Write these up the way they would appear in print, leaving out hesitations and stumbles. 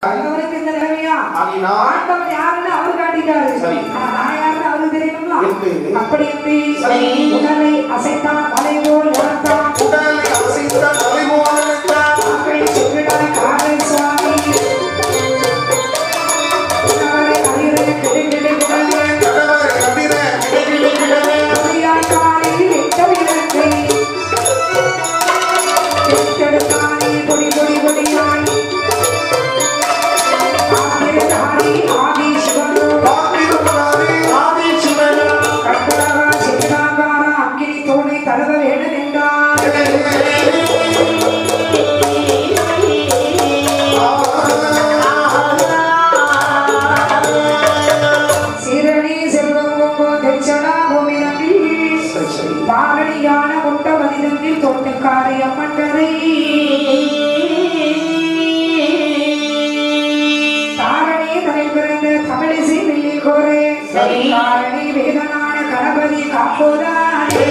அவருக்கு இந்த நிலைமையா ஆண்டவன் யாருன்னு அவர் காட்டிட்டாரு. நான் யாருன்னு அவருக்கு தெரியுங்களா? அப்படி எப்படி உடலை அசைத்தான் மலை போல் உணர்த்தான், உடலை அசைத்தான் மலை போல் உணர்த்தான், அப்படி சொல்லிட காலை சுவாமி கடவரை அதிர கிடைக்கிட கிடவே, கடவரை அதிர கிடைக்கிட கிடவே, அப்படியாய் காலையில் எட்டவிடத்தை எட்டெடுத்தானே கொடி கொடி கொடியாய் பாரடியான முட்ட மனிதனில் தோட்டக்காரை அம்மன்கரை தாரணி தலை பிறந்த தமிழிசை வெள்ளில் கோரே தாரணி வேதனான கணபதி காப்போதானே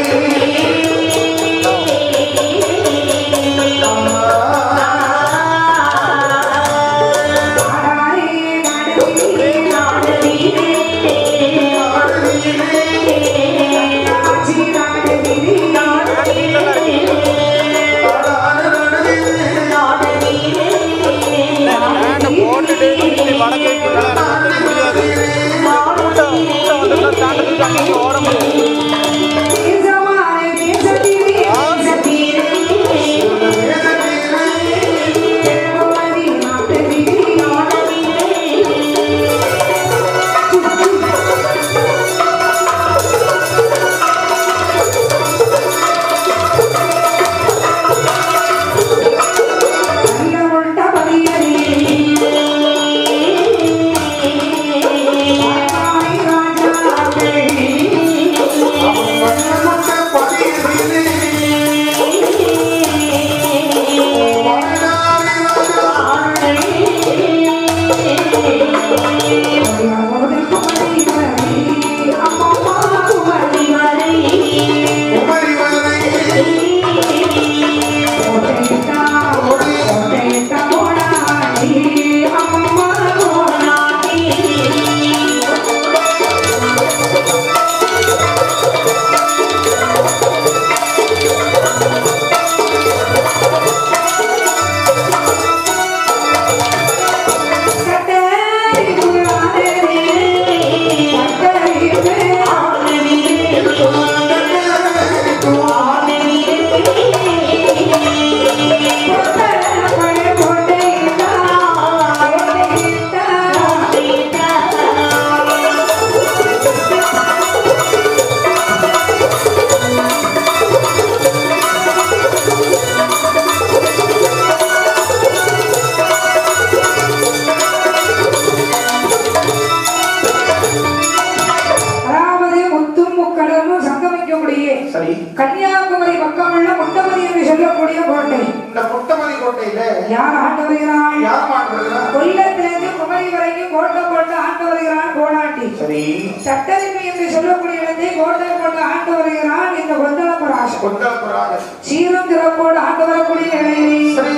கன்னியாகுமரி பக்கமுள்ள முட்டமதி என்று சொல்லக்கூடிய கோட்டை. இந்த முட்டமதி கோட்டையில யார் ஆண்டு வருகிறாள்? யார் ஆண்டு வருகிறாள்? கொல்லத்திலிருந்து குமரி வரைக்கும் கோட்டை போட்டு ஆண்டு வருகிறான் கோடாட்டி. சரி. சட்டரிமை என்று சொல்லக்கூடிய இடத்தை கோட்டை போட்டு ஆண்டு வருகிறான் இந்த கொந்தளபுராசன். கொந்தளபுராசன் சீரும் திறப்போடு ஆண்டு வரக்கூடிய இளைஞர்,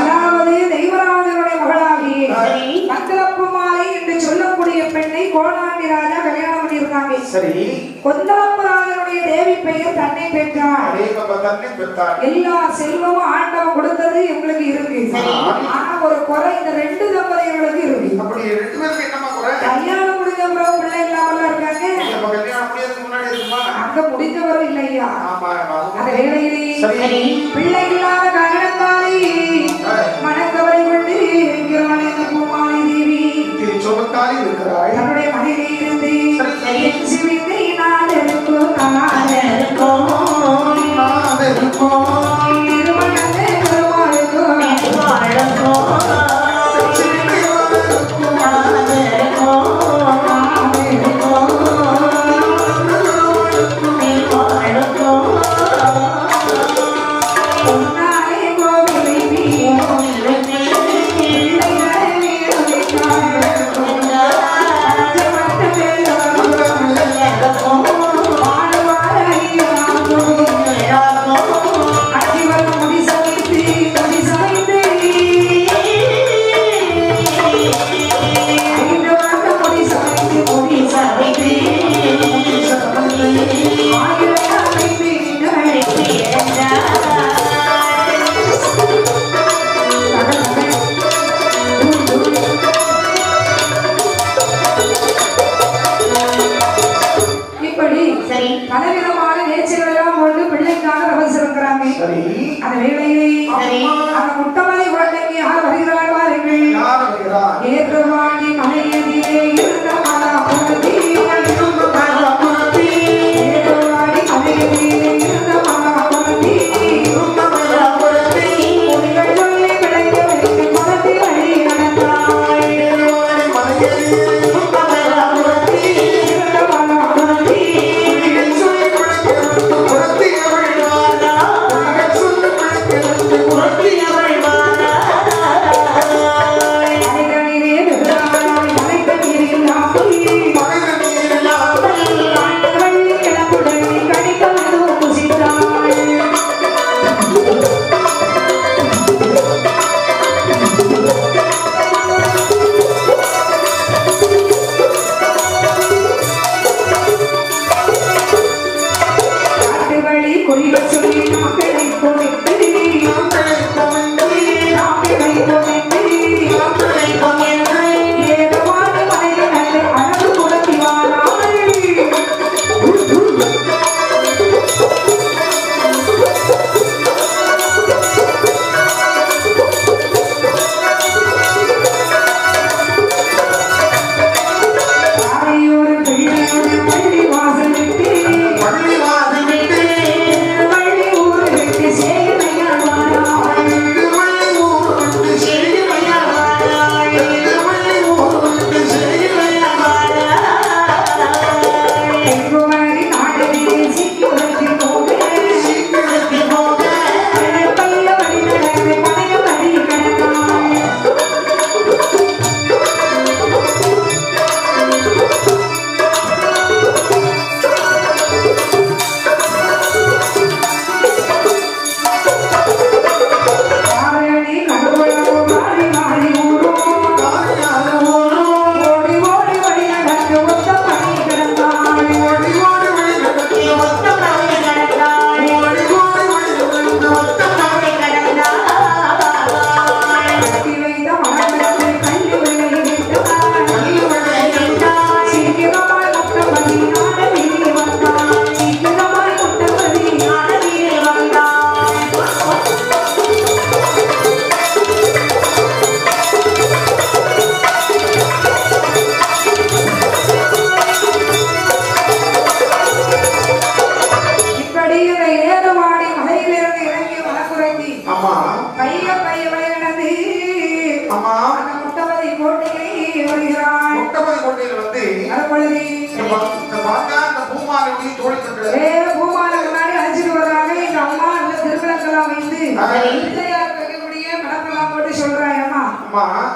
அதாவது தெய்வராஜனுடைய மகளாகிய மந்திரப்புமாலை என்று சொல்லக்கூடிய பெண்ணை கோடாண்டி ராஜா கல்யாணம் பண்ணியிருக்காங்க. சரி. கொந்தளபுராஜனுடைய தேவி பெயர் தன்னை பெற்றார். எல்லா செல்வமும் ஆண்டவன் கொடுத்தது எங்களுக்கு இருக்கு. ஆனா ஒரு குறை இந்த ரெண்டு தம்பதிகளுக்கு இருக்கு. கல்யாணம் முடிஞ்ச பிறகு பிள்ளை இல்லாமல இருக்காங்க. அங்க முடிஞ்சவரும் இல்லையா? அந்த வேளையிலே பிள்ளை இல்லாத காரணத்தாலே மனக்கவலை கொண்டு இருக்கிறாள் இந்த பூமாலை தேவி. தன்னுடைய மனைவி இருந்து சிவித்தை நான் இருக்கும் திருமணத்தை அந்த வேளையிலே அந்த முட்டமலை குழந்தைக்கு யார் வருகிறார் பாருங்கள். ஏற்றவாணி மலையதிலே இருந்த மலாபுரத்தி, ஏற்றவாணி மலையதிலே இருந்த மலாபுரத்தி, பொடிகள் சொல்லி விளைய வைத்து மலத்தி வழி நடந்தாய்.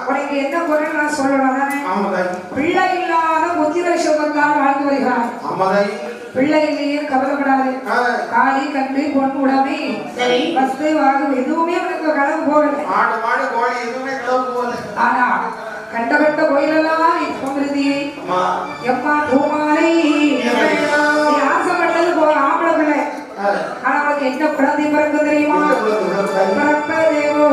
உனக்கு என்ன குறை நான் சொல்லணும் தானே? பிள்ளை இல்லாத புத்திர சுகத்தான் வாழ்ந்து வருகிறார். பிள்ளை இல்லையே கவலைப்படாது. காலி கண்டு பொன் உடமை வஸ்து வாங்கும் எதுவுமே உனக்கு கலவு போகல. ஆனா கண்ட கண்ட கோயிலெல்லாம் சமൃதியை எம்மா பூமாலை ஆசைப்பட்டது போல ஆம்பளை பிள்ளை. ஆனா அவனுக்கு என்ன குழந்தை பிறகு தெரியுமா? பிறப்பதேவோ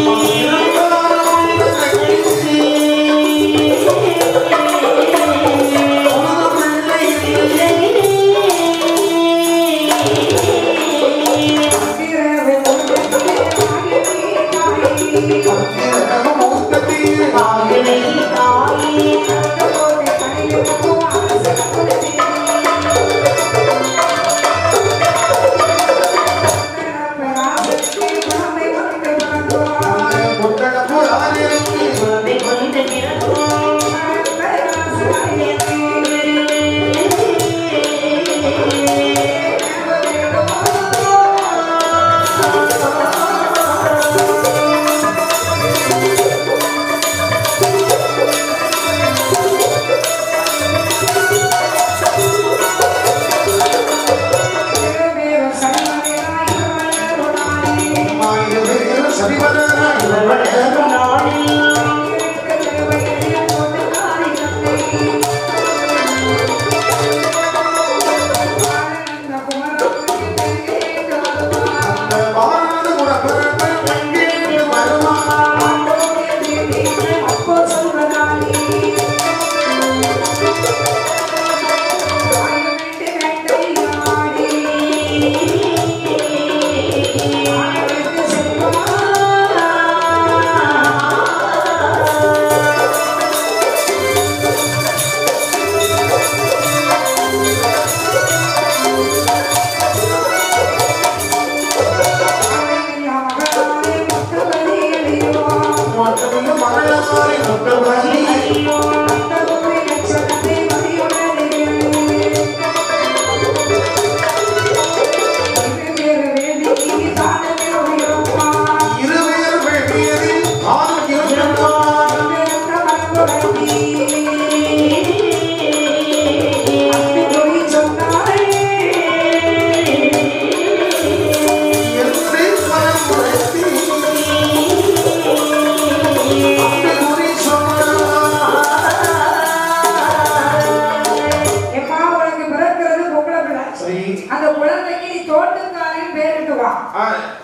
Oh,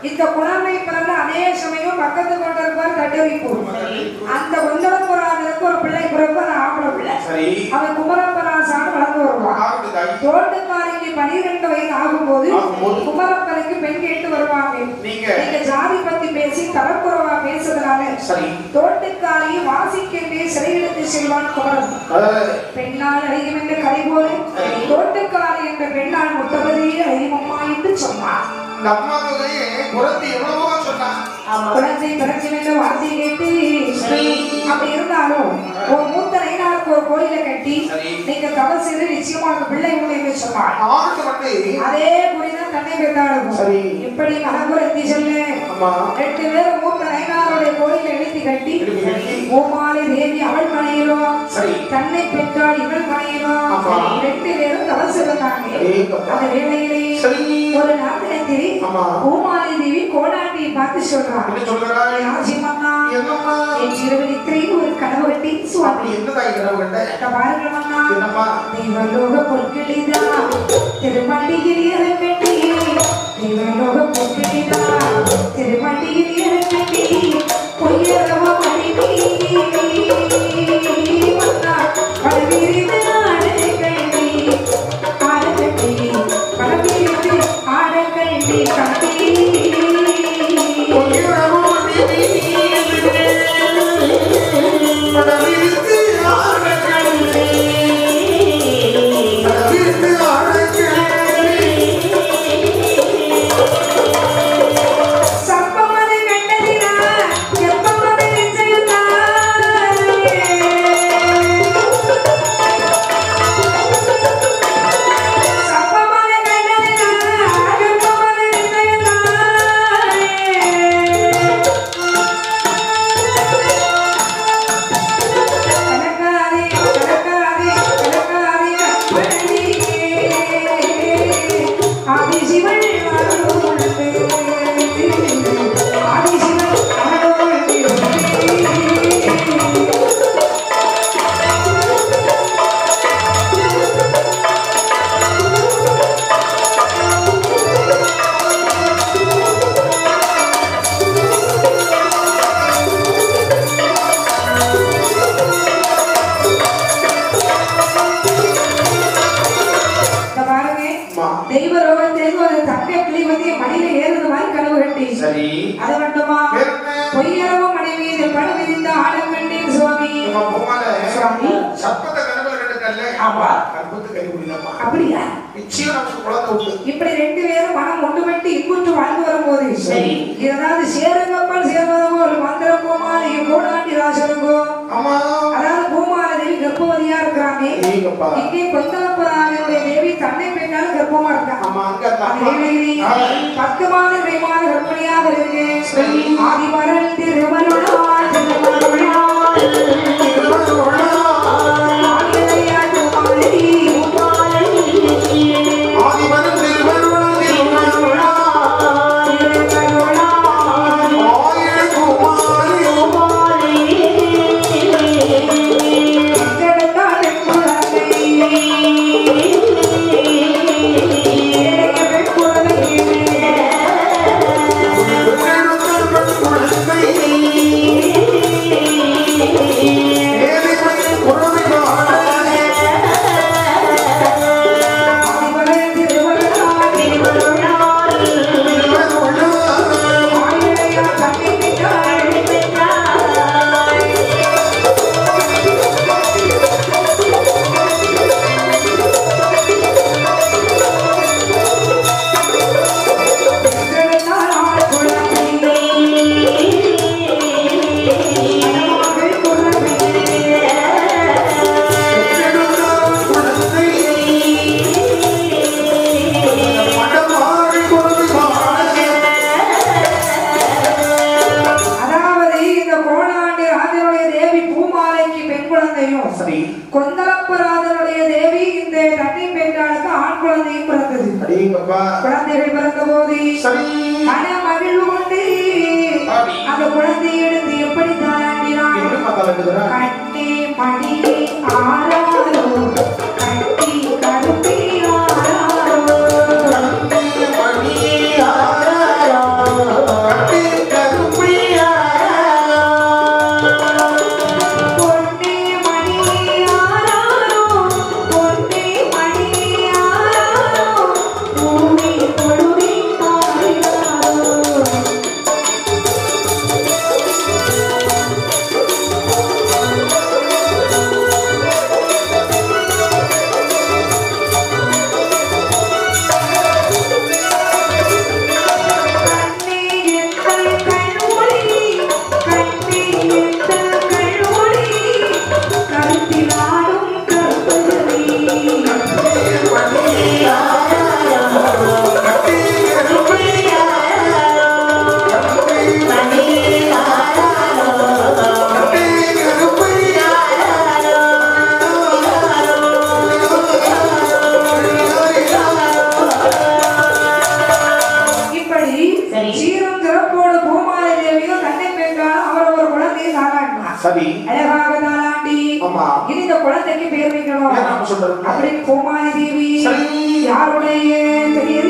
இந்த குழந்தை பிறந்த அநேக சமயம் பக்கத்து கொண்டிருப்பார் கட்டறிப்பு அந்த ஒன்றரப்புறாதற்கு ஒரு பிள்ளை பிறப்பு ஆம்பளை பிள்ளை அவன் குமரப்பராசான்னு வளர்ந்து வருவான். தோட்டக்காரிக்கு 12 வயது ஆகும்போது குமரப்பனுக்கு பெண் கேட்டு வருவாங்க. நீங்க ஜாதி பத்தி பேசி தரக்குறவா பேசுறதுனால தோட்டக்காரியை வாசிக்கவே சிறையிடத்து செல்வான் குமரன். பெண்ணால் அழியும் என்ற கதை போல தோட்டக்காரி என்ற பெண்ணால் முத்தபதியே அழிமம்மா என்று சொன்னார். குழந்தை பிறகு என்ற வார்த்தை கேட்டு அப்படி இருந்தாலும் ஒரு மூத்த நைனாருக்கு ஒரு கோயில கட்டி நீங்க தவறு செய்து நிச்சயமாக பிள்ளை உண்டு சொன்னார். அதே குறிதான் தன்னை பெற்றாலும் இப்படி மனபுரத்தி செல்ல 2 பேரும் மூத்த நைனாருடைய கோயில எழுதி கட்டி பூமாலை தேவி அவள் மனையிலோ தன்னை பெற்றால் இவள் மனையிலோ 2 பேரும் தவறு செய்தாங்க. அந்த வேளையிலே ஒரு நாட்டினத்தில் பூமாலை தேவி கோடாண்டியை பார்த்து சொல்றாங்க, ஒரு கனவு கட்டி சுவாமி தெய்வலோக பொற்களிதா திருமண்டியில் இறங்கட்டி தெய்வலோக பொற்களிதா திருமண்டியில் இறங்கட்டி பொய்யரவ மணிவி பழவிரிந்து ஆடகண்டி ஆடகண்டி பழவிரிந்து ஆடகண்டி கண்டி இப்படி 2 பேரும் மனம் ஒன்றுபட்டு இன்புற்று வாழ்ந்து வரும்போது ஏதாவது சேருங்கப்பல் சேர்வது போல் மந்திர பூமாலை கோடாண்டி ராசனுங்கோ அதாவது பூமாலை தேவி கர்ப்பவதியா இருக்கிறாங்க. இங்கே கொந்தளப்புறாவினுடைய தேவி தன்னை பெண்ணாலும் கர்ப்பமா இருக்காங்க. 10 மாத கர்ப்பிணியாக இருக்கு. ஆதிமரல் திருமருளாள் Hey குழந்தையும் சரி கொந்தளப்பராதனுடைய தேவி இந்த தண்ணி பெண்களுக்கு ஆண் குழந்தையும் பிறந்தது. குழந்தைகள் பிறந்த போது மன மகிழ்வு கொண்டு அந்த குழந்தையை எடுத்து எப்படி தாளாண்டினான்? கண்ணே மணி ஆராரோ கட்டி கருப்பி ஆராரோ கண்ணே மணி ஆராரோ கட்டி கருப்பி ஆராரோ பொன்னே மணி ஆராரோ பொன்னே மணி ஆராரோ பூமி தொழுவி ஆராரோ. அழகாக தாளாண்டி இந்த குழந்தைக்கு பேர் வைக்கணும் அப்படின்னு பூமாரி தேவி யாருடைய பெயர்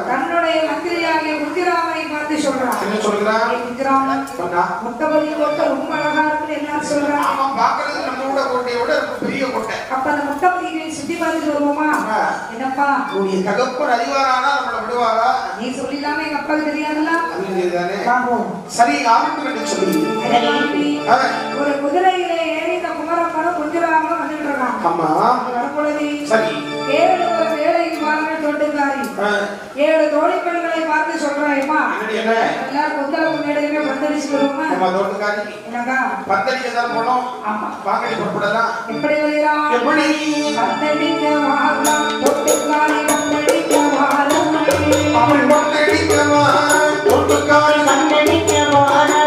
தன்னுடைய மந்திரியாகிய முத்திராமனை பார்த்து சொல்றான். என்ன சொல்றான்? முத்திராமன் முத்தபதி கோட்டை ரொம்ப அழகா இருக்குன்னு எல்லாரும் சொல்றாங்க. ஆமா, பாக்குறது நம்ம கூட கோட்டையோட பெரிய கோட்டை. அப்ப அந்த முத்தபதியை சுத்தி பார்த்துட்டு வருவோமா? என்னப்பா உன்னுடைய தகப்பன் அதிகாரானா நம்மள விடுவாரா? நீ சொல்லிடாம எங்க அப்பாவுக்கு தெரியாதுல்ல? தெரியாதானே? பாப்போம். சரி, ஆரம்பிட்டு சொல்லி ஒரு குதிரையிலே ஏறி இந்த குமரப்பன குஞ்சுராம வந்துட்டு இருக்கான். ஆமா, வரப்பொழுது சரி 7 வேலைக்கு பாருங்க தோட்டக்காரி 7 தோழி பெண்களை பார்த்து சொல்றாயம்மா, என்ன எல்லாரும் கொந்தளப்பு மேடையிலே பந்தடிச்சு வருவோமா? நம்ம தோட்டக்காரி என்னக்கா பந்தடிக்க தான் போனோம். ஆமா பாக்கடி புறப்படலாம். எப்படி வருகிறான்? எப்படி பந்தடிக்க வாழலாம் தோட்டக்காரி பந்தடிக்க வாழலாம் அவள் பந்தடிக்க வா தோட்டக்காரி பந்தடிக்க வாழா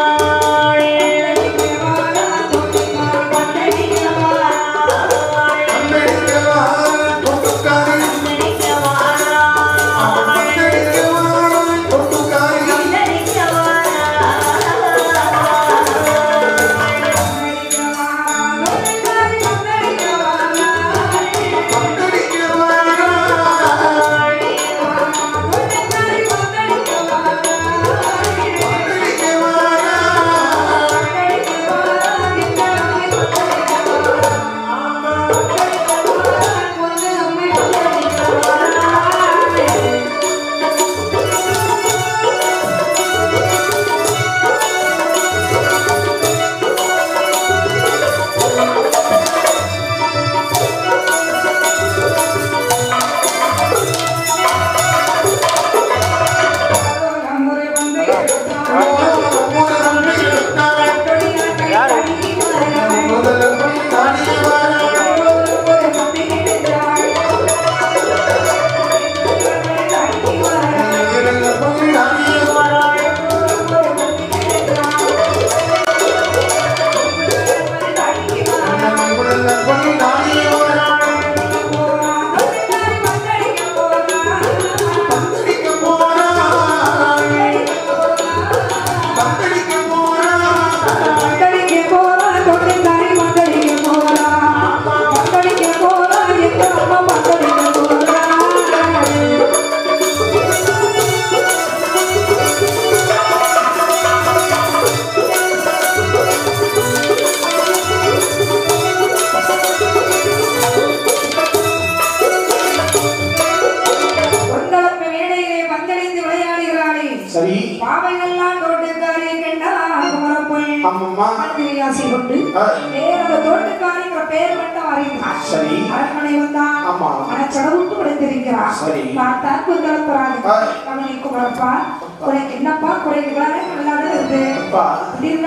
என்னப்பா குறைகளான நல்லாவே இருக்கு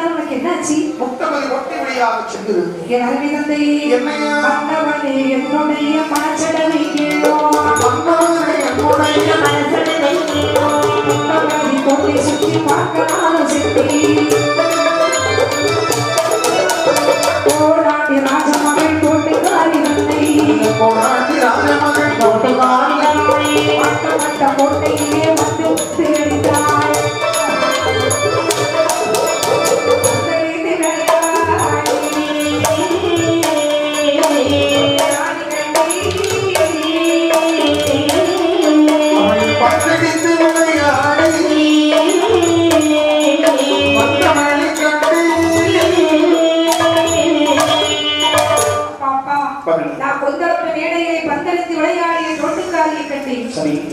உனக்கு என்னாச்சு? முட்டமதி ஒட்டி வழியாக சென்று என் அருமை தந்தை என்னுடைய மனச்சடவை முட்டமதி கோட்டை சுற்றி பார்க்கணும் சித்தி போராடி ராஜமகள் தோட்டுக்காரி தந்தை போராடி ராஜமகள் தோட்டுக்காரி மட்ட கோட்டையிலே வந்து தேடித்தார்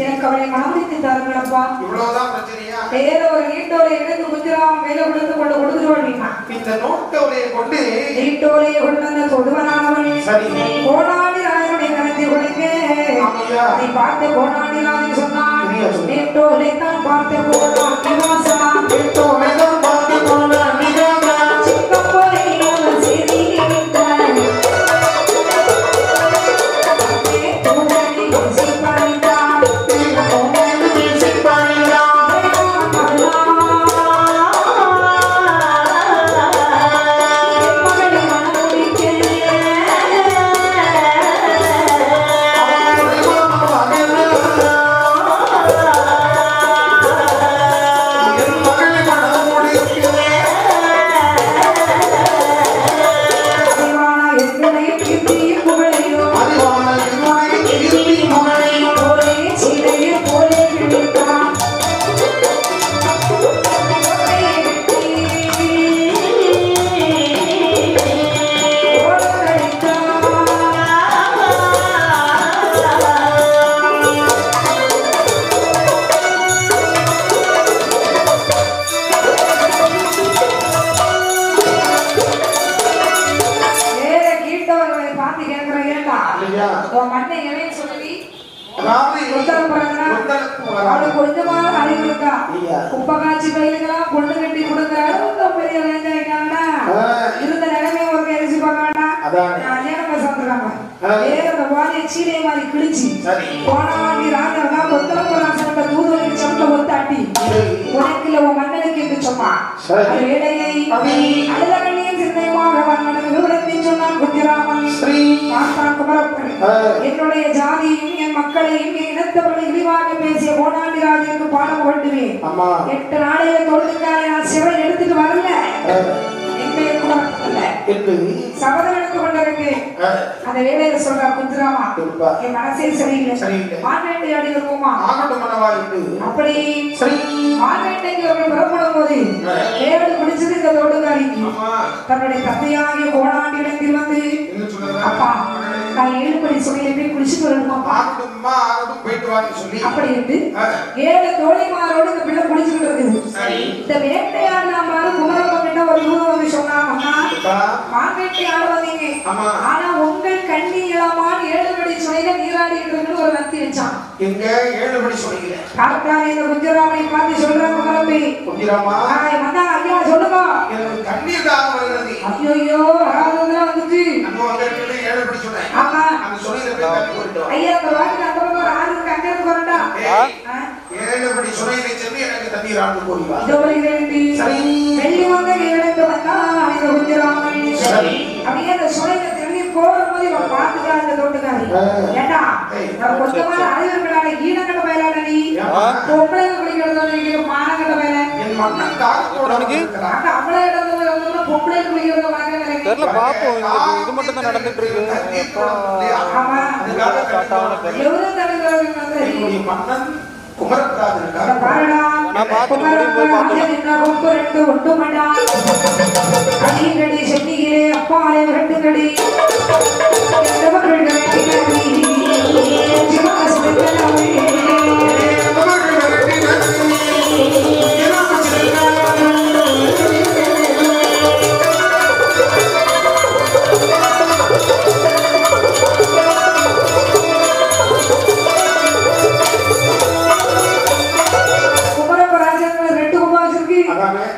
எனக்கு அவளை மனமுடித்து தாருங்களப்பா. இவ்வளவுதான் பிரச்சனையா? வேற ஒரு நீட்டோலை எடுத்து குஜராம் மேல விழுந்து கொண்டு கொடுத்துருவாங்க. இந்த நோட்டோலையை கொண்டு நீட்டோலையை கொண்டு வந்த தொடுவனானவள் கோடாடி ராயனுடைய கணத்தை கொடுங்க. அதை பார்த்து கோடாடி ராயன் சொன்னான், நீட்டோலை தான் பார்த்து கோடாடி வாசா நீட்டோலை தான் பார்த்து கோடாடி வாசா சிங்கப்பூரை அவள் செய்தி குப்பகாட்சி பயிலுக்கெல்லாம் பொண்ணு கட்டி கொடுக்குறாரு ரொம்ப பெரிய வேண்டாயிட்டாங்கன்னா இருந்த நிலைமை ஒரு கைசி பார்க்க கல்யாணம் பேச வந்துருக்காங்க வேற அந்த வாதிய சீலை மாதிரி கிழிச்சு போனாண்டி ராஜா கொத்தரப்பராசனத்தை தூதுவரை சொந்த ஒத்தாட்டி உனக்குல உன் மன்னனுக்கு என்று சொன்னான் வேலையை அழுத கண்ணியின் சிந்தையமாக வந்தனது விவரத்தை சொன்னான் குஞ்சிராமன் பார்த்தான் குமரப்பன் என்னுடைய ஜாதியையும் என் மக்களையும் என் இனத்தவர்களை இழிவாக பேசிய கோடாண்டி ராஜனுக்கு பாடம் கொண்டுவேன் 8 நாளையில தோல்விக்காரை நான் சிவன் எடுத்துட்டு வரல சபதம் எடுத்து கொண்டிருக்கேன் அந்த வேலையில சொல்றா குஞ்சிராமா என் மனசே சரியில்லை மான்வேட்டையாடி வருவோமா அப்படி மான்வேட்டைக்கு அவர்கள் புறப்படும் போது தேவடு குடிச்சது இந்த தோடுகாரிக்கு தன்னுடைய தந்தையாகிய கோடாண்டியிடத்தில் வந்து அப்பா நான் 7 படி சுமையில போய் குளிச்சுட்டு வரணுமாப்பா அப்படி இருந்து 7 தோழிமாரோடு இந்த பிள்ளை குளிச்சுட்டு இருக்குது இந்த வேட்டையாடினாமாரு குமரப்பன் கிட்ட ஒரு வந்து சொன்னாங்க மான்வேட்டை ஆட வந்தீங்க ஆனா உங்கள் கண்ணி இளமான் 7 படி சுமையில நீராடி இருக்கிறது ஒரு வத்தி வச்சான் எங்க 7 படி சுமையில கார்த்தானே இந்த குஞ்சராமனை பார்த்து சொல்றாங்க குமரப்பே குஞ்சராமா வந்தா ஐயா சொல்லுங்க எனக்கு கண்ணீர் தாக வருகிறது ஐயோ வராததெல்லாம் வந்துச்சு அங்க வந்திருக்கிறது 7 படி சுமை ஆமா அந்த சுமையில போய் தண்ணி போறோம் ஐயா அந்த வாட்டி அந்த பக்கம் ஒரு ஆறு இருக்கு அங்க இருந்து வரடா 7 படி சுமையில சென்று எனக்கு தண்ணீர் ஆண்டு போறிவா இதோ வருகிறேன் சரி வெள்ளி வந்த கேளுக்கு வந்தா இந்த குஞ்சராமன் சரி அப்படியே அந்த சுமையில தண்ணீர் போடும்போது இவ பாத்துட்டா அந்த தோட்டுக்காரி ஏண்டா நான் கொஞ்சமான அறிவுர்களால ஈனங்கட்ட பயலாட நீ பொம்பளை குளிக்கிறதோ நீங்க மானங்கட்ட பயல என் மன்னன் தாகத்தோடனுக்கு அங்க அவ்வளவு இடத்துல வந்து பொம்பளை குளிக்கிறதோ மானங்கட்ட தெரியல பாப்போம் இது மட்டும் தான் நடந்துட்டு இருக்கு ஆமா எவ்வளவு தடவை மன்னன் குமரப்பராஜ் இருக்காரு பாருடா நான் பாத்துட்டு போய் பார்த்தேன் என்ன ரொம்ப ரெண்டு ஒட்டுமடா அடிங்கடி சென்னியிலே அப்பாலே ரெண்டுங்கடி எந்தவர்கள் வேண்டினடி ஜீவகஸ்தனவே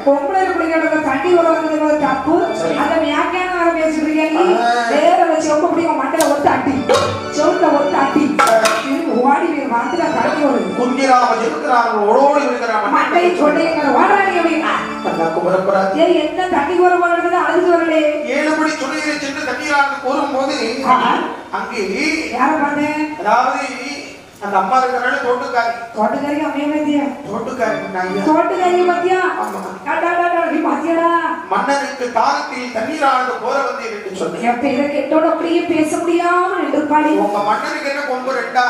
பொம்பளை குடிக்கிறத தண்ணி உறவுங்கிறது தப்பு அந்த வியாக்கியானம் வர பேசிட்டு வேற வச்சு ரொம்ப பிடிக்கும் மண்டையில ஒத்து அட்டி சொந்த ஒத்து அட்டி ஓடி வந்துட்டா தண்ணி வருது குஞ்சிராம இருக்கிறாங்க ஓடோடி இருக்கிறாங்க மண்டை சொன்ன ஓடாடி அப்படின்னா குமரப்பராஜ் என்ன தண்ணி உறவு அழுது வரலே 7 படி சுமையில சென்று தண்ணீராக போகும்போது அங்கே யார பார்த்தேன் அதாவது அந்த அம்மா இருக்கிறாங்க தோட்டுக்காரி அம்மையா பாத்தியா தோட்டுக்காரி பாத்தியா பாத்தியாடா மன்னனுக்கு தாகத்தில் தண்ணீராக போற வந்து என்று சொன்னேன் என் பேரை கேட்டோட அப்படியே பேச முடியாம நின்றுப்பாடி உங்க மன்னனுக்கு என்ன கொம்பு ரெண்டா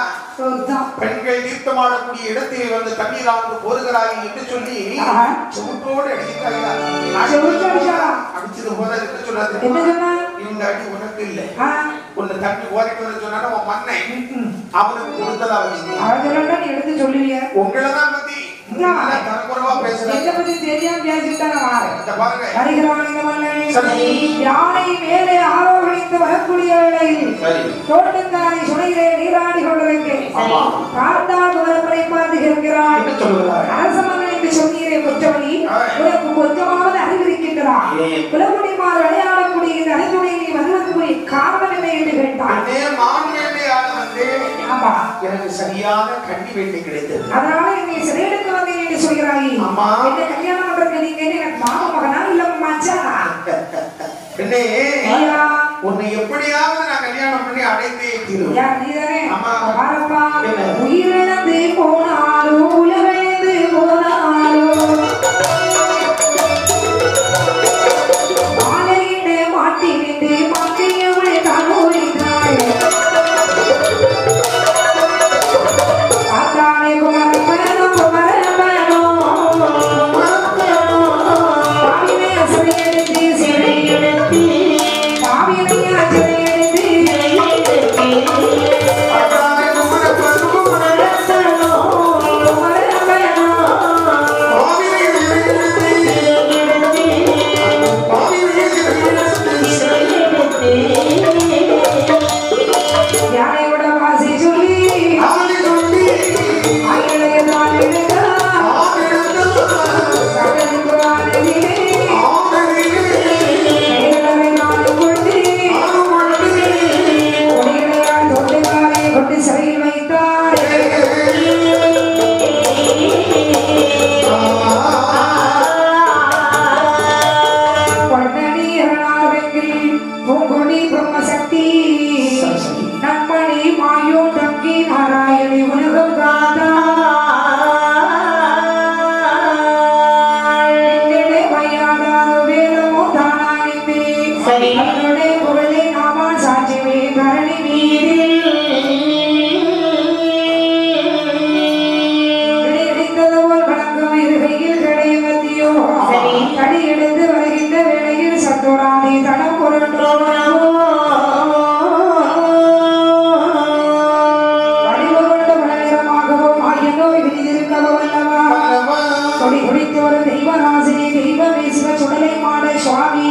பெண்கள் தீர்த்தமாடக்கூடிய இடத்தில் வந்து தண்ணீராக போருகிறாய் என்று சொல்லி சுமட்டோடு அடிச்சது போல என்று சொல்லாது இந்த அடி உனக்கு இல்லை உன்னை தண்ணி ஓரிட்டு சொன்னா உன் மண்ணை அவனுக்கு கொடுத்ததா வச்சு எடுத்து சொல்லுவிய உங்களதான் பத்தி தரக்குறவா பேசுறேன் தெரியாம யானை மேலே ஆரோகணித்து வரக்கூடிய வேளையில் தோட்டக்காரி சுனையிலே நீராடி கொண்டிருக்கேன் பார்த்தால் வரப்படை பார்த்து இருக்கிறாள் அரசமகன் என்று சொன்னீரே கொச்சமணி உனக்கு கொஞ்சமாவது அறிவிருக்கின்றான் குலகுடிமார் விளையாடக்கூடிய இந்த அறிவுரை நீ வருவதற்குரிய காரணம் என்ன என்று கேட்டான் எனக்கு சரியான கண்ணி வேட்டை கிடைத்தது அதனால என்னை சிறையெடுக்க வந்தேன் என்று சொல்கிறாய் என்ன கல்யாணம் பண்றது நீங்க எனக்கு மாமா மகனா இல்ல மச்சானா பெண்ணே உன்னை எப்படியாவது நான் கல்யாணம் பண்ணி அடைந்தே தீருவேன் யார் நீதானே பாரப்பா உயிரிழந்து போனாலும் உலகிழந்து போனாலும் மாலையிட மாட்டி நின்று மாட்டியவளை தானோரித்தாள் எடுத்து துடித்து ஒரு தெய்வராசினி தெய்வமே சிவ சுடலை மாட சுவாமி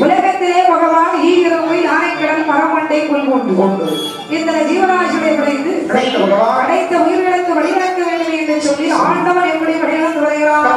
உலகத்திலே பகவான் ஈரவை நாய்க்கடல் மரமண்டை கொண்டு இந்த ஜீவராசிகளை படைத்த உயிர்களுக்கு வழிநடத்த வேண்டும் என்று சொல்லி ஆண்டவன் எப்படி வழிநடத்து வருகிறார்.